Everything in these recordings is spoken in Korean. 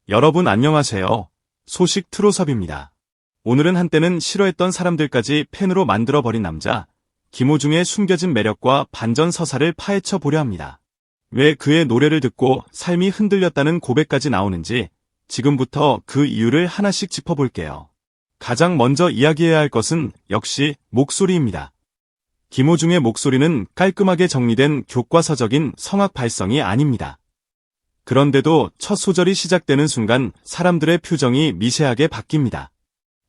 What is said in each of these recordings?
여러분 안녕하세요. 소식 트로섭입니다. 오늘은 한때는 싫어했던 사람들까지 팬으로 만들어버린 남자, 김호중의 숨겨진 매력과 반전 서사를 파헤쳐 보려 합니다. 왜 그의 노래를 듣고 삶이 흔들렸다는 고백까지 나오는지 지금부터 그 이유를 하나씩 짚어볼게요. 가장 먼저 이야기해야 할 것은 역시 목소리입니다. 김호중의 목소리는 깔끔하게 정리된 교과서적인 성악 발성이 아닙니다. 그런데도 첫 소절이 시작되는 순간 사람들의 표정이 미세하게 바뀝니다.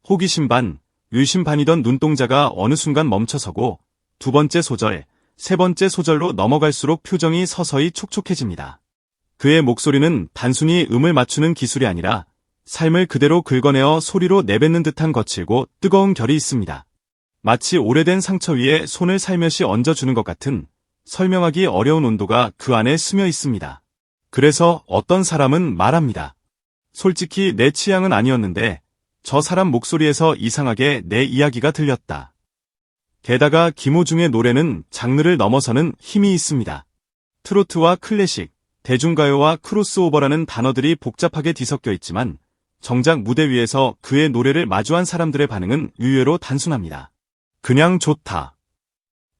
호기심 반, 의심 반이던 눈동자가 어느 순간 멈춰서고 두 번째 소절, 세 번째 소절로 넘어갈수록 표정이 서서히 촉촉해집니다. 그의 목소리는 단순히 음을 맞추는 기술이 아니라 삶을 그대로 긁어내어 소리로 내뱉는 듯한 거칠고 뜨거운 결이 있습니다. 마치 오래된 상처 위에 손을 살며시 얹어주는 것 같은 설명하기 어려운 온도가 그 안에 스며 있습니다. 그래서 어떤 사람은 말합니다. 솔직히 내 취향은 아니었는데 저 사람 목소리에서 이상하게 내 이야기가 들렸다. 게다가 김호중의 노래는 장르를 넘어서는 힘이 있습니다. 트로트와 클래식, 대중가요와 크로스오버라는 단어들이 복잡하게 뒤섞여 있지만 정작 무대 위에서 그의 노래를 마주한 사람들의 반응은 의외로 단순합니다. 그냥 좋다.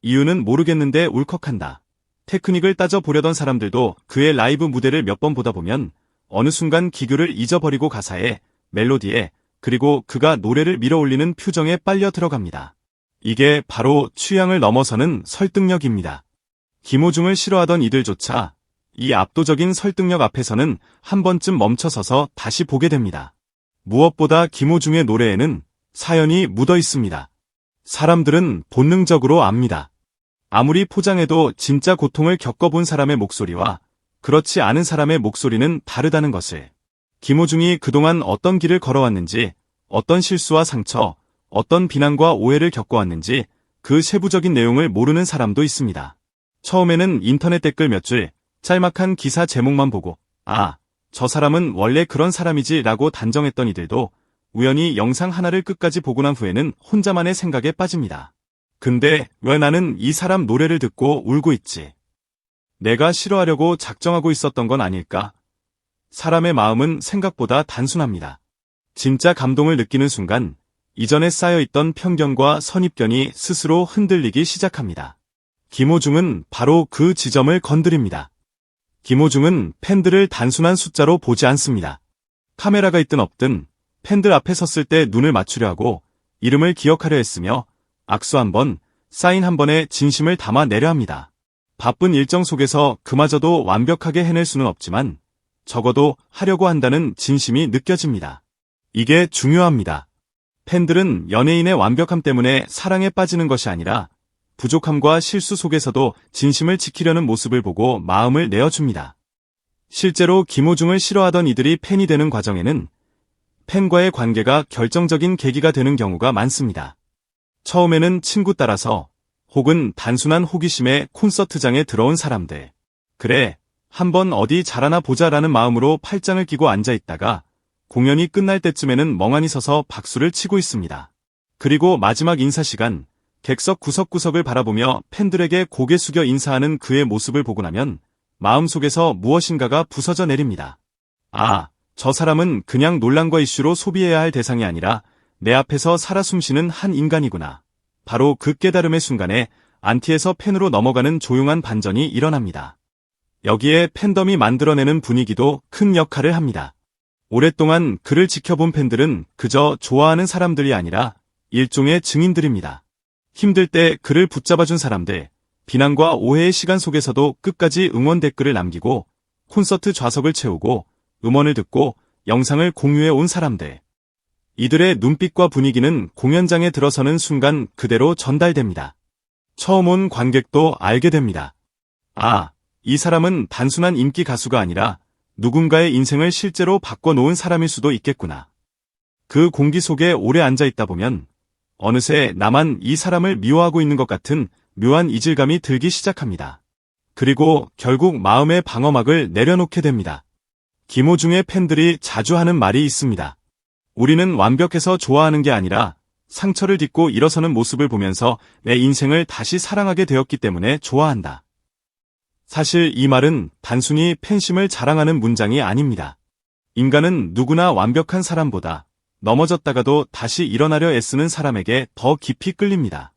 이유는 모르겠는데 울컥한다. 테크닉을 따져보려던 사람들도 그의 라이브 무대를 몇 번 보다 보면 어느 순간 기교를 잊어버리고 가사에, 멜로디에, 그리고 그가 노래를 밀어올리는 표정에 빨려 들어갑니다. 이게 바로 취향을 넘어서는 설득력입니다. 김호중을 싫어하던 이들조차 이 압도적인 설득력 앞에서는 한 번쯤 멈춰서서 다시 보게 됩니다. 무엇보다 김호중의 노래에는 사연이 묻어 있습니다. 사람들은 본능적으로 압니다. 아무리 포장해도 진짜 고통을 겪어본 사람의 목소리와 그렇지 않은 사람의 목소리는 다르다는 것을. 김호중이 그동안 어떤 길을 걸어왔는지, 어떤 실수와 상처, 어떤 비난과 오해를 겪어왔는지 그 세부적인 내용을 모르는 사람도 있습니다. 처음에는 인터넷 댓글 몇 줄, 짤막한 기사 제목만 보고 아, 저 사람은 원래 그런 사람이지 라고 단정했던 이들도 우연히 영상 하나를 끝까지 보고 난 후에는 혼자만의 생각에 빠집니다. 근데 왜 나는 이 사람 노래를 듣고 울고 있지? 내가 싫어하려고 작정하고 있었던 건 아닐까? 사람의 마음은 생각보다 단순합니다. 진짜 감동을 느끼는 순간 이전에 쌓여있던 편견과 선입견이 스스로 흔들리기 시작합니다. 김호중은 바로 그 지점을 건드립니다. 김호중은 팬들을 단순한 숫자로 보지 않습니다. 카메라가 있든 없든 팬들 앞에 섰을 때 눈을 맞추려 하고 이름을 기억하려 했으며 악수 한 번, 사인 한 번에 진심을 담아내려 합니다. 바쁜 일정 속에서 그마저도 완벽하게 해낼 수는 없지만 적어도 하려고 한다는 진심이 느껴집니다. 이게 중요합니다. 팬들은 연예인의 완벽함 때문에 사랑에 빠지는 것이 아니라 부족함과 실수 속에서도 진심을 지키려는 모습을 보고 마음을 내어줍니다. 실제로 김호중을 싫어하던 이들이 팬이 되는 과정에는 팬과의 관계가 결정적인 계기가 되는 경우가 많습니다. 처음에는 친구 따라서 혹은 단순한 호기심에 콘서트장에 들어온 사람들. 그래, 한번 어디 잘하나 보자라는 마음으로 팔짱을 끼고 앉아있다가 공연이 끝날 때쯤에는 멍하니 서서 박수를 치고 있습니다. 그리고 마지막 인사 시간, 객석 구석구석을 바라보며 팬들에게 고개 숙여 인사하는 그의 모습을 보고 나면 마음속에서 무엇인가가 부서져 내립니다. 아, 저 사람은 그냥 논란과 이슈로 소비해야 할 대상이 아니라 내 앞에서 살아 숨쉬는 한 인간이구나. 바로 그 깨달음의 순간에 안티에서 팬으로 넘어가는 조용한 반전이 일어납니다. 여기에 팬덤이 만들어내는 분위기도 큰 역할을 합니다. 오랫동안 그를 지켜본 팬들은 그저 좋아하는 사람들이 아니라 일종의 증인들입니다. 힘들 때 그를 붙잡아준 사람들, 비난과 오해의 시간 속에서도 끝까지 응원 댓글을 남기고 콘서트 좌석을 채우고 음원을 듣고 영상을 공유해 온 사람들. 이들의 눈빛과 분위기는 공연장에 들어서는 순간 그대로 전달됩니다. 처음 온 관객도 알게 됩니다. 아, 이 사람은 단순한 인기 가수가 아니라 누군가의 인생을 실제로 바꿔놓은 사람일 수도 있겠구나. 그 공기 속에 오래 앉아있다 보면 어느새 나만 이 사람을 미워하고 있는 것 같은 묘한 이질감이 들기 시작합니다. 그리고 결국 마음의 방어막을 내려놓게 됩니다. 김호중의 팬들이 자주 하는 말이 있습니다. 우리는 완벽해서 좋아하는 게 아니라 상처를 딛고 일어서는 모습을 보면서 내 인생을 다시 사랑하게 되었기 때문에 좋아한다. 사실 이 말은 단순히 팬심을 자랑하는 문장이 아닙니다. 인간은 누구나 완벽한 사람보다 넘어졌다가도 다시 일어나려 애쓰는 사람에게 더 깊이 끌립니다.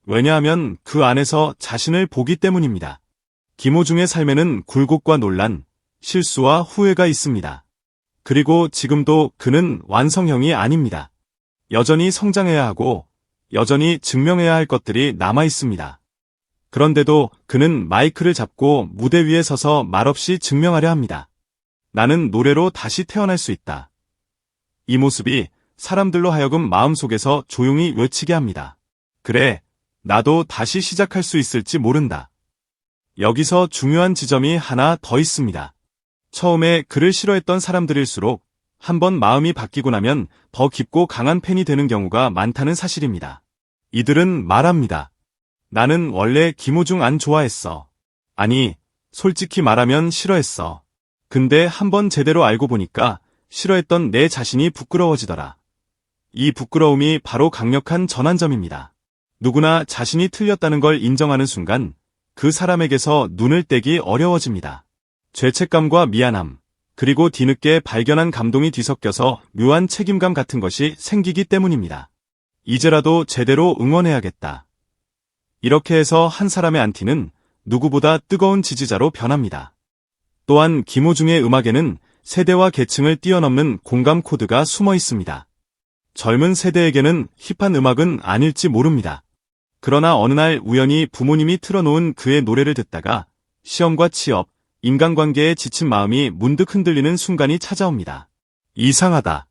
왜냐하면 그 안에서 자신을 보기 때문입니다. 김호중의 삶에는 굴곡과 논란, 실수와 후회가 있습니다. 그리고 지금도 그는 완성형이 아닙니다. 여전히 성장해야 하고 여전히 증명해야 할 것들이 남아 있습니다. 그런데도 그는 마이크를 잡고 무대 위에 서서 말없이 증명하려 합니다. 나는 노래로 다시 태어날 수 있다. 이 모습이 사람들로 하여금 마음속에서 조용히 외치게 합니다. 그래, 나도 다시 시작할 수 있을지 모른다. 여기서 중요한 지점이 하나 더 있습니다. 처음에 그를 싫어했던 사람들일수록 한번 마음이 바뀌고 나면 더 깊고 강한 팬이 되는 경우가 많다는 사실입니다. 이들은 말합니다. 나는 원래 김호중 안 좋아했어. 아니, 솔직히 말하면 싫어했어. 근데 한번 제대로 알고 보니까 싫어했던 내 자신이 부끄러워지더라. 이 부끄러움이 바로 강력한 전환점입니다. 누구나 자신이 틀렸다는 걸 인정하는 순간 그 사람에게서 눈을 떼기 어려워집니다. 죄책감과 미안함, 그리고 뒤늦게 발견한 감동이 뒤섞여서 묘한 책임감 같은 것이 생기기 때문입니다. 이제라도 제대로 응원해야겠다. 이렇게 해서 한 사람의 안티는 누구보다 뜨거운 지지자로 변합니다. 또한 김호중의 음악에는 세대와 계층을 뛰어넘는 공감 코드가 숨어 있습니다. 젊은 세대에게는 힙한 음악은 아닐지 모릅니다. 그러나 어느 날 우연히 부모님이 틀어놓은 그의 노래를 듣다가 시험과 취업, 인간관계에 지친 마음이 문득 흔들리는 순간이 찾아옵니다. 이상하다.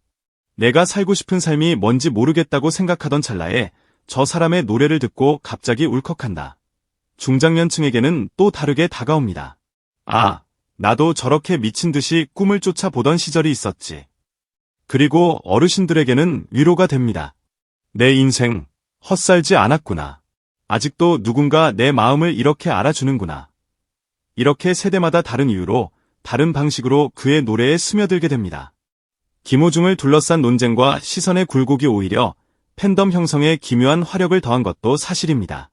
내가 살고 싶은 삶이 뭔지 모르겠다고 생각하던 찰나에 저 사람의 노래를 듣고 갑자기 울컥한다. 중장년층에게는 또 다르게 다가옵니다. 아, 나도 저렇게 미친 듯이 꿈을 쫓아보던 시절이 있었지. 그리고 어르신들에게는 위로가 됩니다. 내 인생 헛살지 않았구나. 아직도 누군가 내 마음을 이렇게 알아주는구나. 이렇게 세대마다 다른 이유로 다른 방식으로 그의 노래에 스며들게 됩니다. 김호중을 둘러싼 논쟁과 시선의 굴곡이 오히려 팬덤 형성에 기묘한 화력을 더한 것도 사실입니다.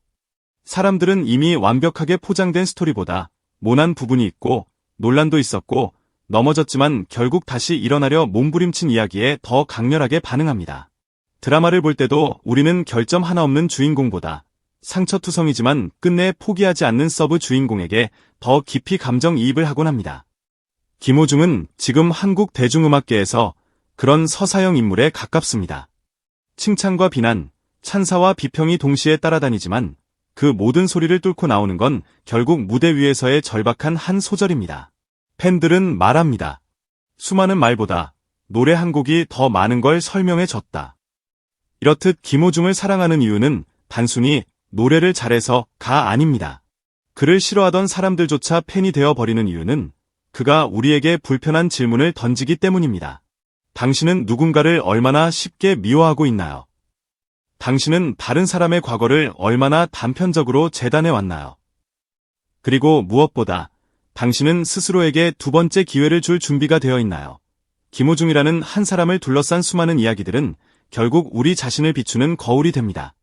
사람들은 이미 완벽하게 포장된 스토리보다 모난 부분이 있고 논란도 있었고 넘어졌지만 결국 다시 일어나려 몸부림친 이야기에 더 강렬하게 반응합니다. 드라마를 볼 때도 우리는 결점 하나 없는 주인공보다 상처투성이지만 끝내 포기하지 않는 서브 주인공에게 더 깊이 감정이입을 하곤 합니다. 김호중은 지금 한국 대중음악계에서 그런 서사형 인물에 가깝습니다. 칭찬과 비난, 찬사와 비평이 동시에 따라다니지만 그 모든 소리를 뚫고 나오는 건 결국 무대 위에서의 절박한 한 소절입니다. 팬들은 말합니다. 수많은 말보다 노래 한 곡이 더 많은 걸 설명해 줬다. 이렇듯 김호중을 사랑하는 이유는 단순히 노래를 잘해서가 아닙니다. 그를 싫어하던 사람들조차 팬이 되어버리는 이유는 그가 우리에게 불편한 질문을 던지기 때문입니다. 당신은 누군가를 얼마나 쉽게 미워하고 있나요? 당신은 다른 사람의 과거를 얼마나 단편적으로 재단해 왔나요? 그리고 무엇보다 당신은 스스로에게 두 번째 기회를 줄 준비가 되어 있나요? 김호중이라는 한 사람을 둘러싼 수많은 이야기들은 결국 우리 자신을 비추는 거울이 됩니다.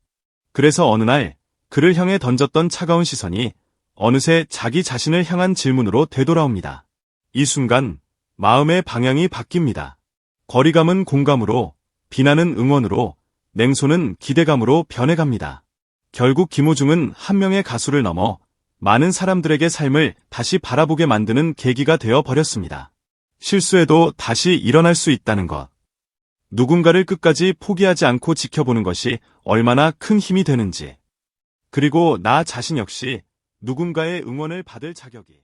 그래서 어느 날 그를 향해 던졌던 차가운 시선이 어느새 자기 자신을 향한 질문으로 되돌아옵니다. 이 순간 마음의 방향이 바뀝니다. 거리감은 공감으로, 비난은 응원으로, 냉소는 기대감으로 변해갑니다. 결국 김호중은 한 명의 가수를 넘어 많은 사람들에게 삶을 다시 바라보게 만드는 계기가 되어 버렸습니다. 실수해도 다시 일어날 수 있다는 것. 누군가를 끝까지 포기하지 않고 지켜보는 것이 얼마나 큰 힘이 되는지. 그리고 나 자신 역시 누군가의 응원을 받을 자격이